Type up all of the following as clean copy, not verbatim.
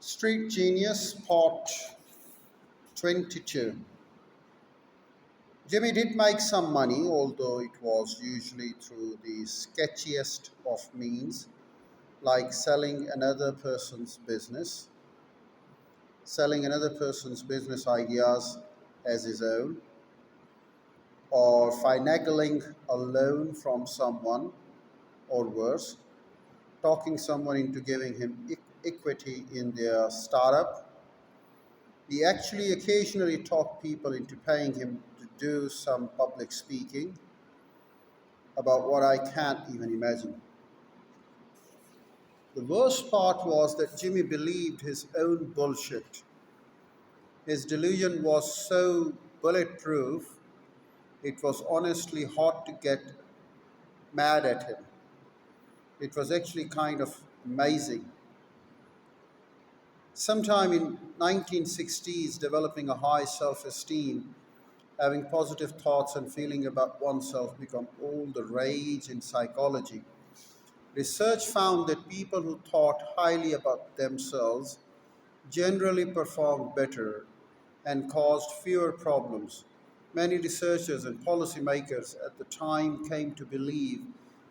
Street Genius, Part 22. Jimmy did make some money, although it was usually through the sketchiest of means, like selling another person's business ideas as his own, or finagling a loan from someone, or worse, talking someone into giving him equity in their startup. He actually occasionally talked people into paying him to do some public speaking about what I can't even imagine. The worst part was that Jimmy believed his own bullshit. His delusion was so bulletproof, it was honestly hard to get mad at him. It was actually kind of amazing. Sometime in 1960s, developing a high self-esteem, having positive thoughts and feeling about oneself become all the rage in psychology. Research found that people who thought highly about themselves generally performed better and caused fewer problems. Many researchers and policymakers at the time came to believe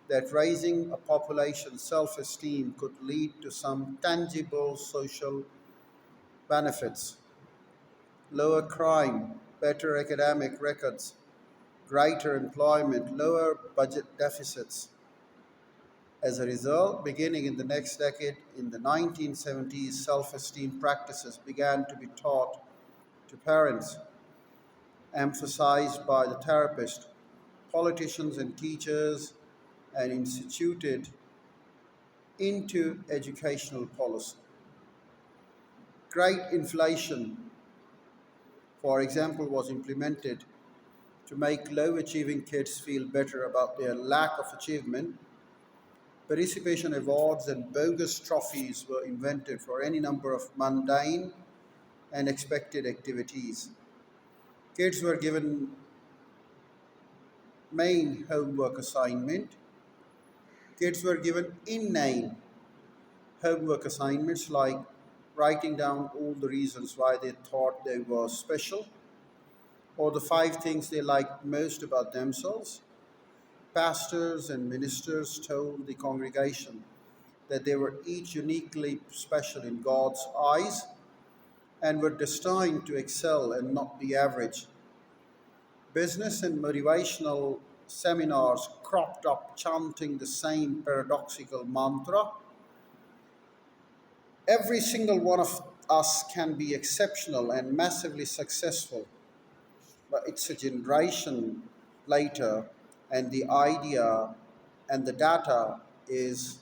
that raising a population's self esteem could lead to some tangible social benefits: lower crime, better academic records, greater employment, lower budget deficits. As a result, beginning in the next decade, in the 1970s, self esteem practices began to be taught to parents, emphasized by the therapist, politicians, and teachers, and instituted into educational policy. Great inflation, for example, was implemented to make low achieving kids feel better about their lack of achievement. Participation awards and bogus trophies were invented for any number of mundane and expected activities. Kids were given main homework assignment. Kids were given inane homework assignments like writing down all the reasons why they thought they were special or the five things they liked most about themselves. Pastors and ministers told the congregation that they were each uniquely special in God's eyes and were destined to excel and not be average. Business and motivational seminars cropped up chanting the same paradoxical mantra: every single one of us can be exceptional and massively successful, but it's a generation later, and the idea and the data is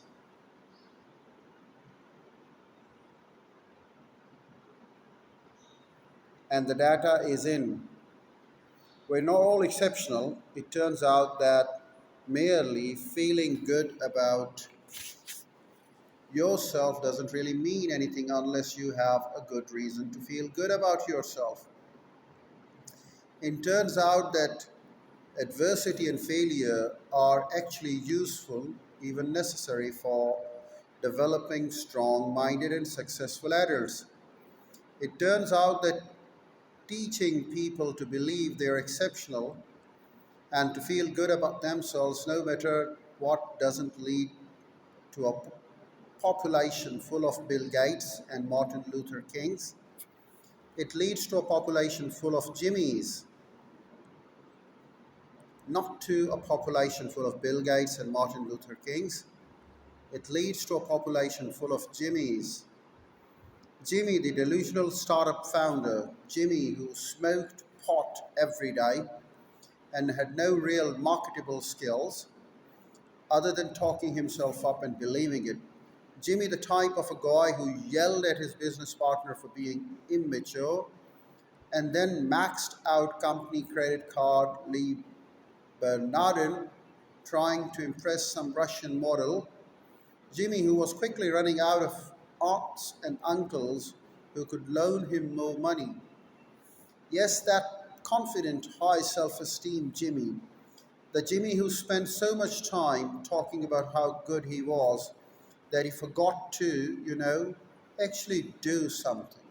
in. We're not all exceptional. It turns out that merely feeling good about yourself doesn't really mean anything unless you have a good reason to feel good about yourself. It turns out that adversity and failure are actually useful, even necessary for developing strong minded and successful adults. It turns out that teaching people to believe they're exceptional and to feel good about themselves no matter what doesn't lead to a population full of Bill Gates and Martin Luther Kings. It leads to a population full of Jimmys, not to a population full of Bill Gates and Martin Luther Kings. It leads to a population full of Jimmys. Jimmy, the delusional startup founder, Jimmy, who smoked pot every day and had no real marketable skills other than talking himself up and believing it. Jimmy, the type of a guy who yelled at his business partner for being immature and then maxed out company credit card Lee Bernardin trying to impress some Russian model. Jimmy, who was quickly running out of aunts and uncles who could loan him more money. Yes, that confident, high self esteem Jimmy, the Jimmy who spent so much time talking about how good he was that he forgot to, actually do something.